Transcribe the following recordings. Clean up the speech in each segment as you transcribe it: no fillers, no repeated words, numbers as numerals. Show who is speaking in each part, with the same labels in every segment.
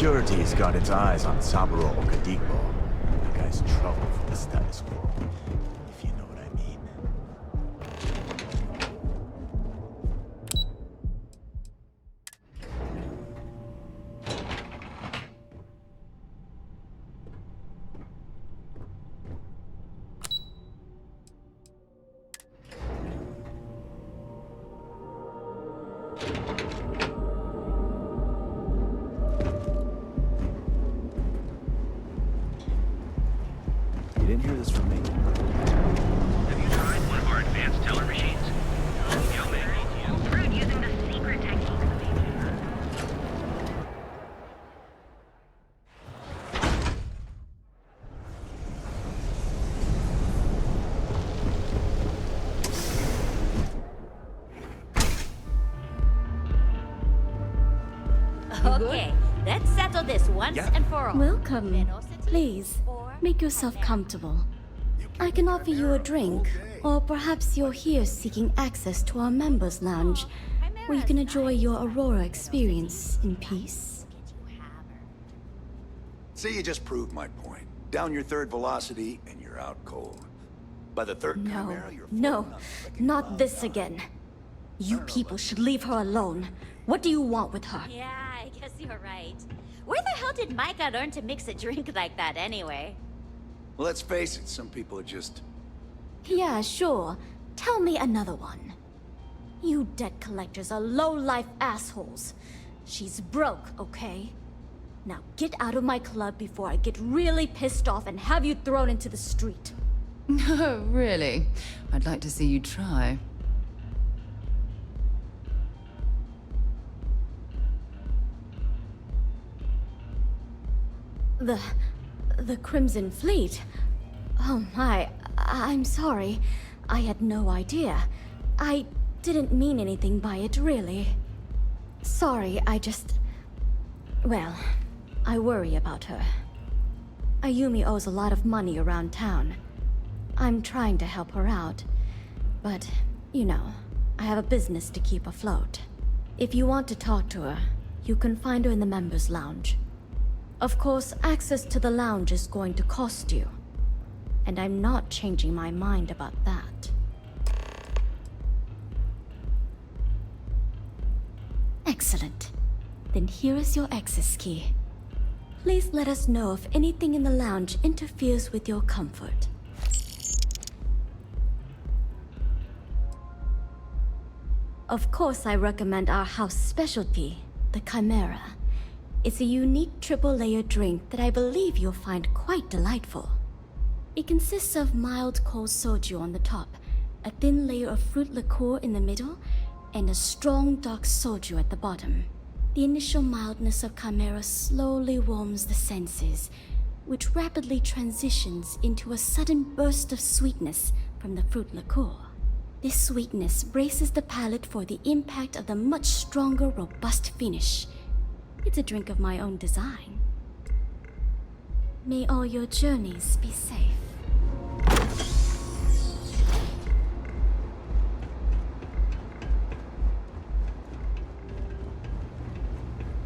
Speaker 1: Security's got its eyes on Saburo Okadigbo. That guy's trouble for the status quo, if you know what I mean. You didn't hear this from me.
Speaker 2: Have you tried one of our advanced teller machines? Yo, man.
Speaker 3: Fruit using the secret techniques of aging.
Speaker 4: Okay, let's settle this once and for all.
Speaker 5: Welcome.
Speaker 4: Velocity
Speaker 5: Please,
Speaker 4: or
Speaker 5: make yourself comfortable. I can offer you a drink, or perhaps you're here seeking access to our members' lounge, where you can enjoy your Aurora experience in peace.
Speaker 6: See, you just proved my point. Down your third velocity, and you're out cold. By the third
Speaker 5: No,
Speaker 6: Chimera, you're
Speaker 5: no,
Speaker 6: floating on the freaking
Speaker 5: not
Speaker 6: cloud
Speaker 5: this
Speaker 6: tower.
Speaker 5: again. You people should leave her alone. What do you want with her?
Speaker 4: Yeah, I guess you're right. Where the hell did Micah learn to mix a drink like that anyway?
Speaker 6: Well, let's face it, some people are just...
Speaker 5: Yeah, sure. Tell me another one. You debt collectors are low-life assholes. She's broke, okay? Now get out of my club before I get really pissed off and have you thrown into the street.
Speaker 7: No, really? I'd like to see you try.
Speaker 5: The Crimson Fleet? Oh my, I'm sorry. I had no idea. I didn't mean anything by it, really. Sorry, well, I worry about her. Ayumi owes a lot of money around town. I'm trying to help her out, but, you know, I have a business to keep afloat. If you want to talk to her, you can find her in the members' lounge. Of course, access to the lounge is going to cost you. And I'm not changing my mind about that. Excellent. Then here is your access key. Please let us know if anything in the lounge interferes with your comfort. Of course, I recommend our house specialty, the Chimera. It's a unique triple-layer drink that I believe you'll find quite delightful. It consists of mild cold soju on the top, a thin layer of fruit liqueur in the middle, and a strong dark soju at the bottom. The initial mildness of Chimera slowly warms the senses, which rapidly transitions into a sudden burst of sweetness from the fruit liqueur. This sweetness braces the palate for the impact of the much stronger, robust finish. It's a drink of my own design. May all your journeys be safe.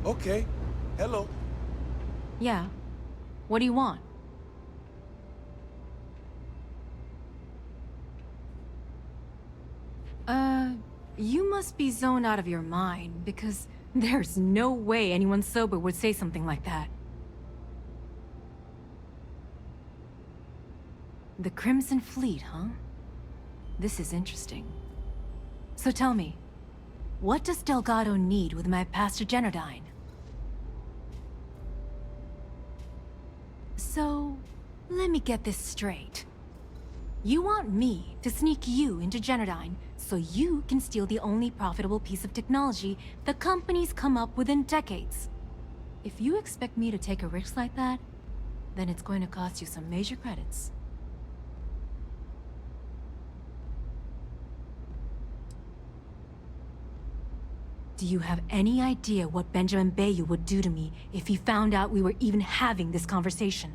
Speaker 8: Okay. Hello.
Speaker 9: Yeah. What do you want? You must be zoned out of your mind, because there's no way anyone sober would say something like that. The Crimson Fleet, huh? This is interesting. So tell me, what does Delgado need with my Pastor Generdyne? So, let me get this straight. You want me to sneak you into Generdyne so you can steal the only profitable piece of technology the company's come up with in decades. If you expect me to take a risk like that, then it's going to cost you some major credits. Do you have any idea what Benjamin Bayou would do to me if he found out we were even having this conversation?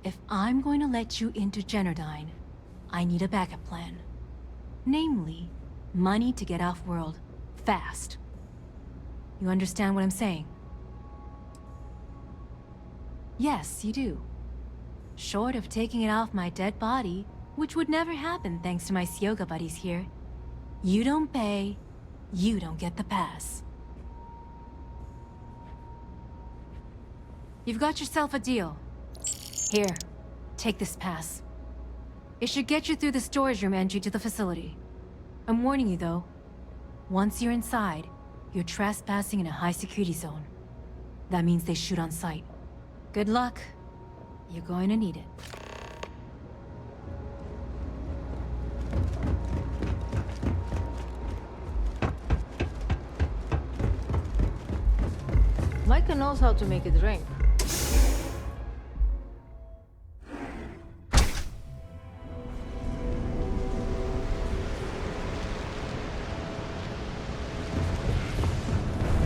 Speaker 9: If I'm going to let you into Generdyne, I need a backup plan. Namely, money to get off-world, fast. You understand what I'm saying? Yes, you do. Short of taking it off my dead body, which would never happen thanks to my Syoga buddies here. You don't pay, you don't get the pass. You've got yourself a deal. Here, take this pass. It should get you through the storage room entry to the facility. I'm warning you though, once you're inside, you're trespassing in a high-security zone. That means they shoot on sight. Good luck. You're going to need it.
Speaker 10: Micah knows how to make a drink.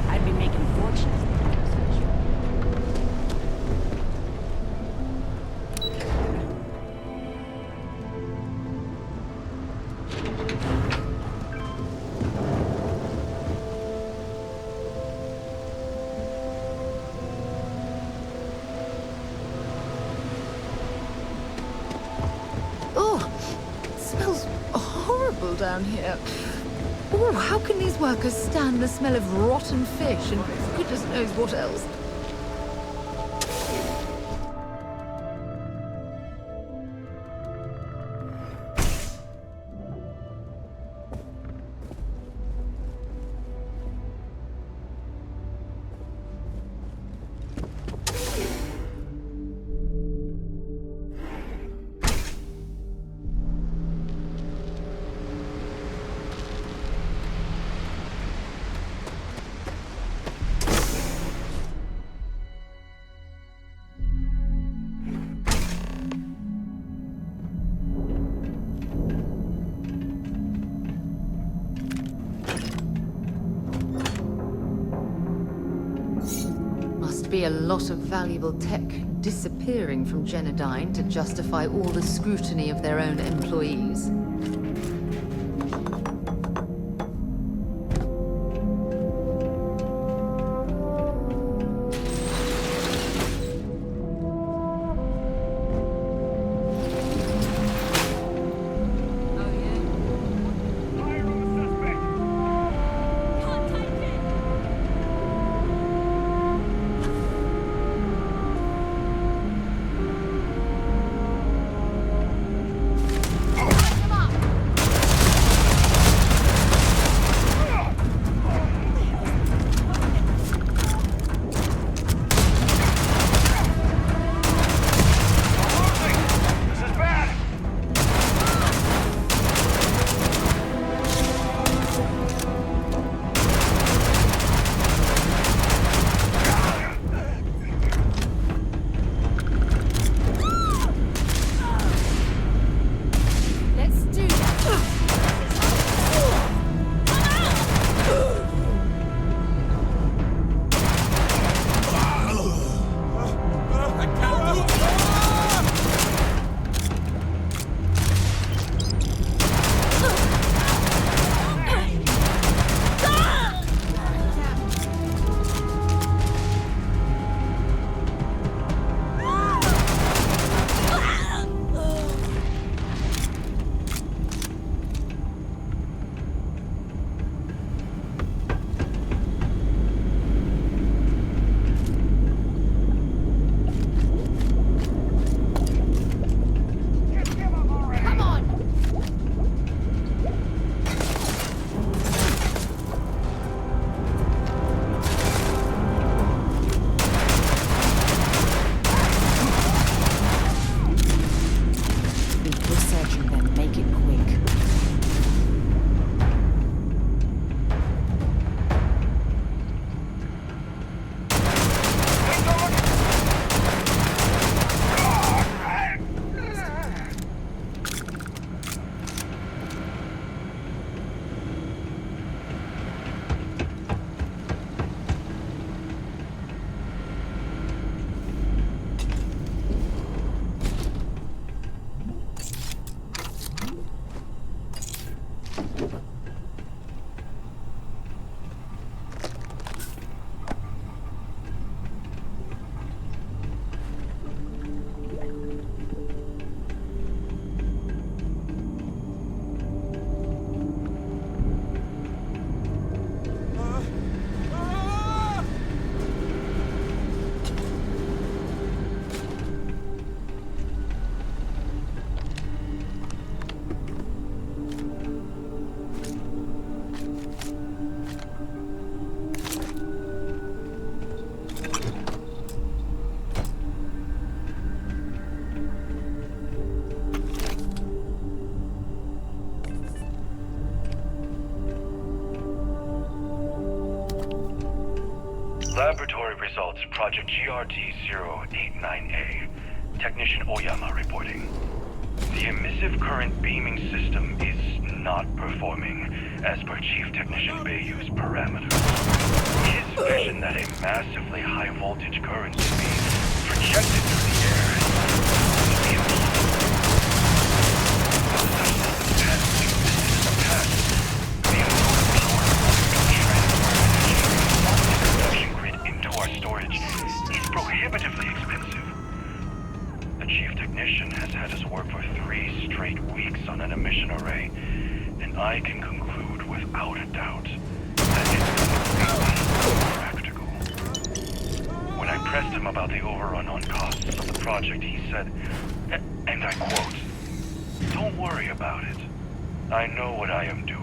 Speaker 4: I'd be making fortunes.
Speaker 7: Oh, it smells horrible down here. Oh, how can these workers stand the smell of rotten fish and goodness knows what else? Be a lot of valuable tech disappearing from Genodyne to justify all the scrutiny of their own employees.
Speaker 11: Laboratory results, Project GRT-089A. Technician Oyama reporting. The emissive current beaming system is not performing as per Chief Technician Bayou's parameters. His vision that a massively high voltage current can be projected through the air is the amount of power transfer energy from the production grid into our storage is prohibitively expensive. The Chief Technician has had us work for 3 straight weeks on an emission array, and I can conclude without a doubt that it's completely impractical. When I pressed him about the overrun on costs of the project, he said, and I quote, "Don't worry about it. I know what I am doing."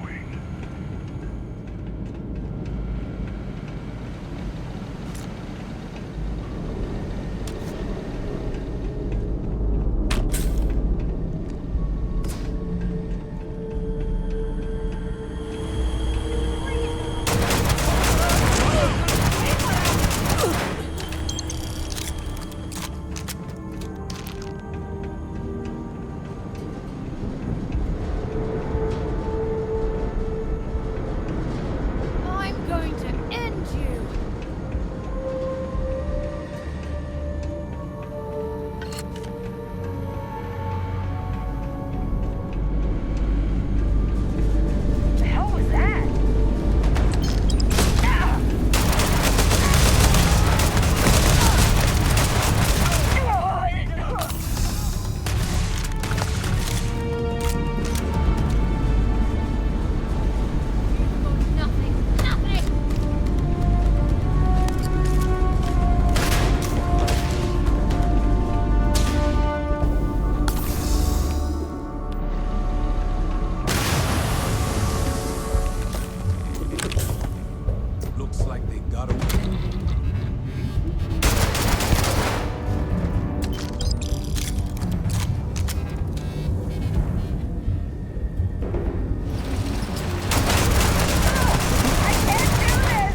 Speaker 7: I'm going to end you!
Speaker 3: The hell was that?
Speaker 7: Nothing, nothing!
Speaker 8: Looks like they got away.
Speaker 3: I can't do this!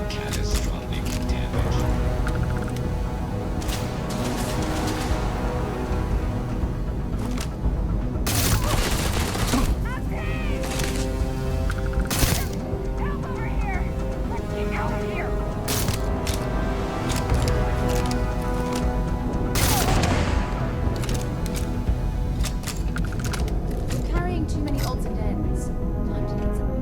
Speaker 12: Catastrophic damage.
Speaker 3: Help over here! Let's get out of here!
Speaker 5: Carrying too many odds and ends. Time to need something.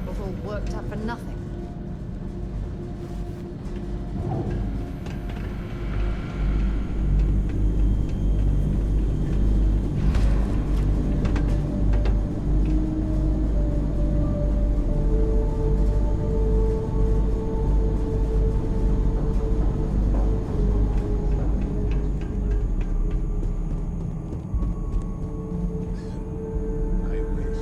Speaker 7: Was all worked up for nothing.
Speaker 8: I wish.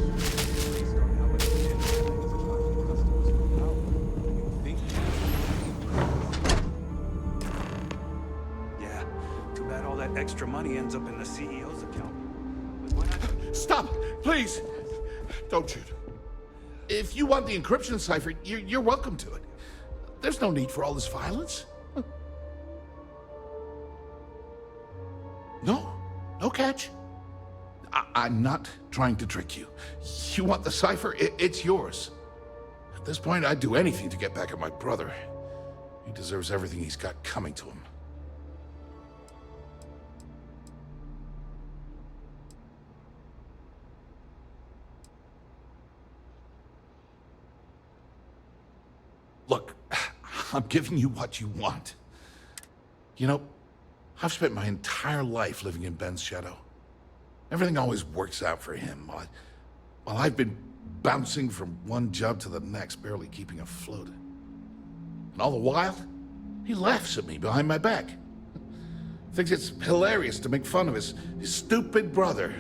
Speaker 8: They start helping us get things about customers for power. You think?
Speaker 6: Yeah, too bad all that extra money ends up in the CEO's account. But why not?
Speaker 13: Stop! Please! Don't shoot. If you want the encryption cipher, you're welcome to it. There's no need for all this violence. No. No catch. I'm not trying to trick you. You want the cipher? It's yours. At this point, I'd do anything to get back at my brother. He deserves everything he's got coming to him. Look, I'm giving you what you want. You know, I've spent my entire life living in Ben's shadow. Everything always works out for him, while I've been bouncing from one job to the next, barely keeping afloat. And all the while, he laughs at me behind my back. Thinks it's hilarious to make fun of his stupid brother.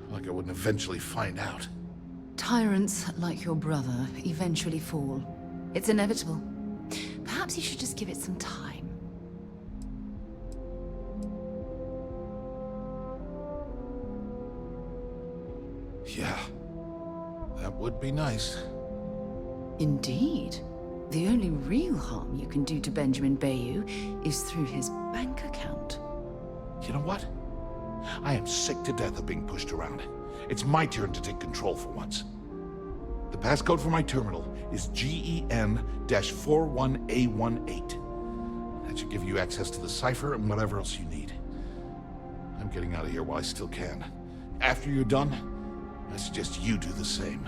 Speaker 13: Like I wouldn't eventually find out.
Speaker 7: Tyrants like your brother eventually fall. It's inevitable. Perhaps you should just give it some time.
Speaker 13: Yeah, that would be nice.
Speaker 7: Indeed. The only real harm you can do to Benjamin Bayou is through his bank account.
Speaker 13: You know what? I am sick to death of being pushed around. It's my turn to take control for once. The passcode for my terminal is GEN-41A18. That should give you access to the cipher and whatever else you need. I'm getting out of here while I still can. After you're done, I suggest you do the same.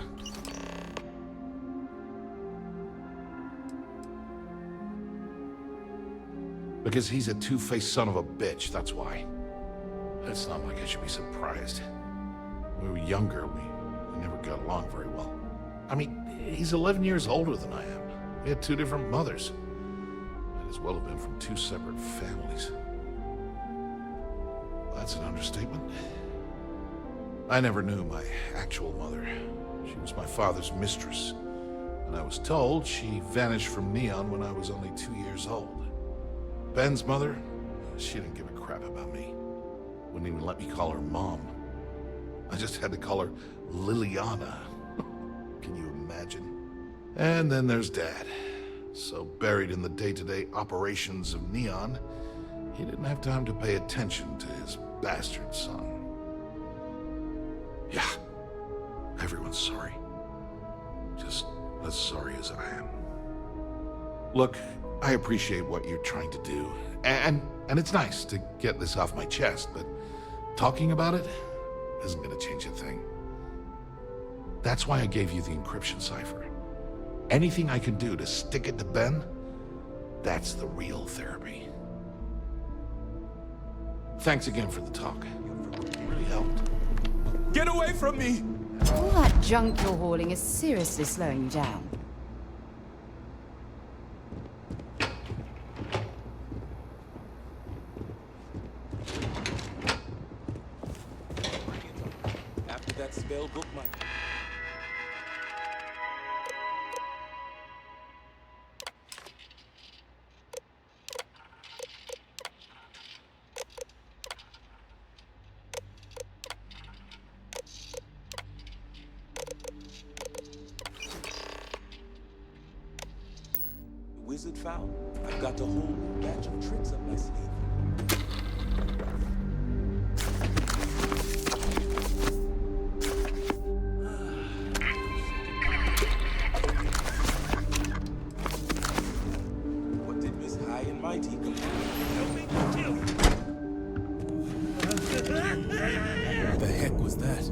Speaker 13: Because he's a two-faced son of a bitch, that's why. It's not like I should be surprised. When we were younger, we never got along very well. I mean, he's 11 years older than I am. We had two different mothers. Might as well have been from two separate families. That's an understatement. I never knew my actual mother. She was my father's mistress. And I was told she vanished from Neon when I was only 2 years old. Ben's mother, she didn't give a crap about me. Wouldn't even let me call her Mom. I just had to call her Liliana. Can you imagine? And then there's Dad. So buried in the day-to-day operations of Neon, he didn't have time to pay attention to his bastard son. Yeah, everyone's sorry. Just as sorry as I am. Look, I appreciate what you're trying to do, and it's nice to get this off my chest, but talking about it isn't gonna change a thing. That's why I gave you the encryption cipher. Anything I can do to stick it to Ben, that's the real therapy. Thanks again for the talk. It really helped.
Speaker 1: Get away from me!
Speaker 14: All that junk you're hauling is seriously slowing you down.
Speaker 8: After that spell book, my... Wizard found? I've got a whole new batch of tricks up my sleeve. What did Miss High and Mighty come to? Help me kill you. What the heck was that?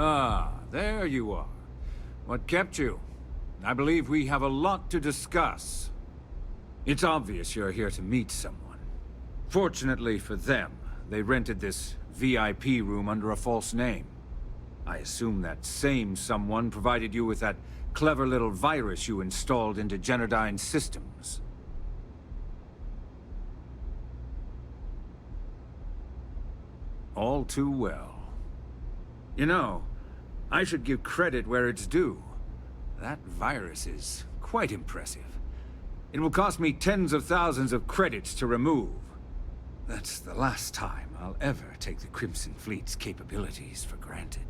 Speaker 15: Ah, there you are. What kept you? I believe we have a lot to discuss. It's obvious you're here to meet someone. Fortunately for them, they rented this VIP room under a false name. I assume that same someone provided you with that clever little virus you installed into Genodyne's systems. All too well. You know, I should give credit where it's due. That virus is quite impressive. It will cost me tens of thousands of credits to remove. That's the last time I'll ever take the Crimson Fleet's capabilities for granted.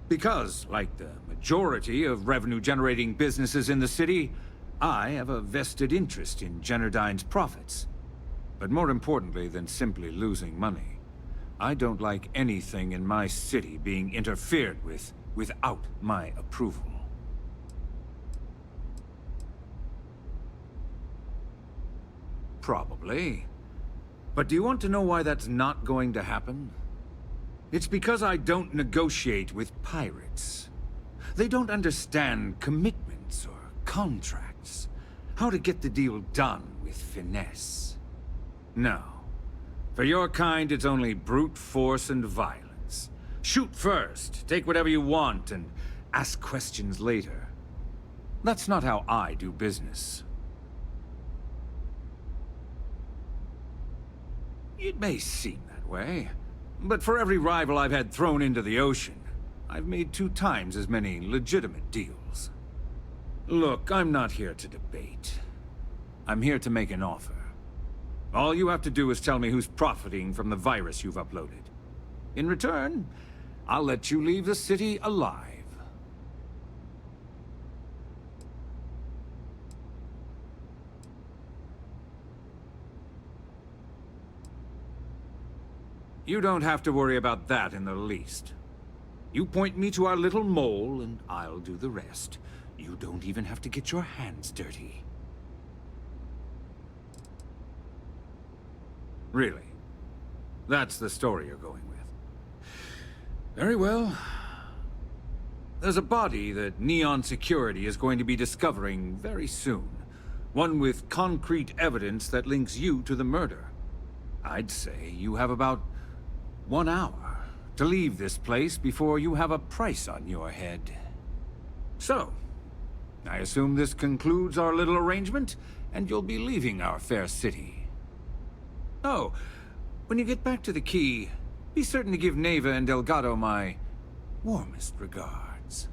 Speaker 15: Because, like the majority of revenue-generating businesses in the city, I have a vested interest in Generdyne's profits. But more importantly than simply losing money, I don't like anything in my city being interfered with without my approval. Probably. But do you want to know why that's not going to happen? It's because I don't negotiate with pirates. They don't understand commitments or contracts. How to get the deal done with finesse. No. For your kind, it's only brute force and violence. Shoot first, take whatever you want, and ask questions later. That's not how I do business. It may seem that way, but for every rival I've had thrown into the ocean, I've made 2 times as many legitimate deals. Look, I'm not here to debate. I'm here to make an offer. All you have to do is tell me who's profiting from the virus you've uploaded. In return, I'll let you leave the city alive. You don't have to worry about that in the least. You point me to our little mole, and I'll do the rest. You don't even have to get your hands dirty. Really? That's the story you're going with. Very well. There's a body that Neon Security is going to be discovering very soon. One with concrete evidence that links you to the murder. I'd say you have about 1 hour to leave this place before you have a price on your head. So, I assume this concludes our little arrangement, and you'll be leaving our fair city. Oh, when you get back to the key, be certain to give Neva and Delgado my warmest regards.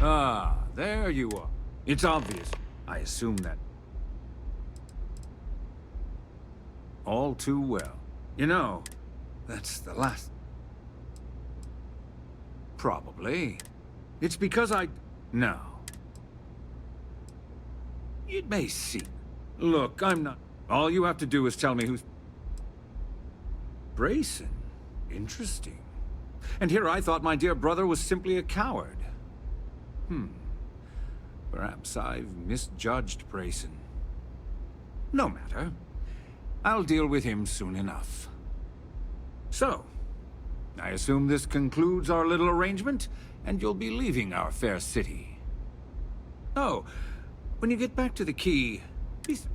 Speaker 15: Ah, there you are. It's obvious. I assume that. All too well. You know, that's the last... Probably. It's because I... No. It may seem... Look, I'm not... All you have to do is tell me who's... Brayson. Interesting. And here I thought my dear brother was simply a coward. Perhaps I've misjudged Brayson. No matter. I'll deal with him soon enough. So, I assume this concludes our little arrangement, and you'll be leaving our fair city. Oh, when you get back to the key, please...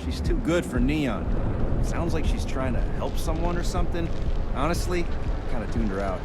Speaker 16: She's too good for Neon. Sounds like she's trying to help someone or something. Honestly, I kinda tuned her out.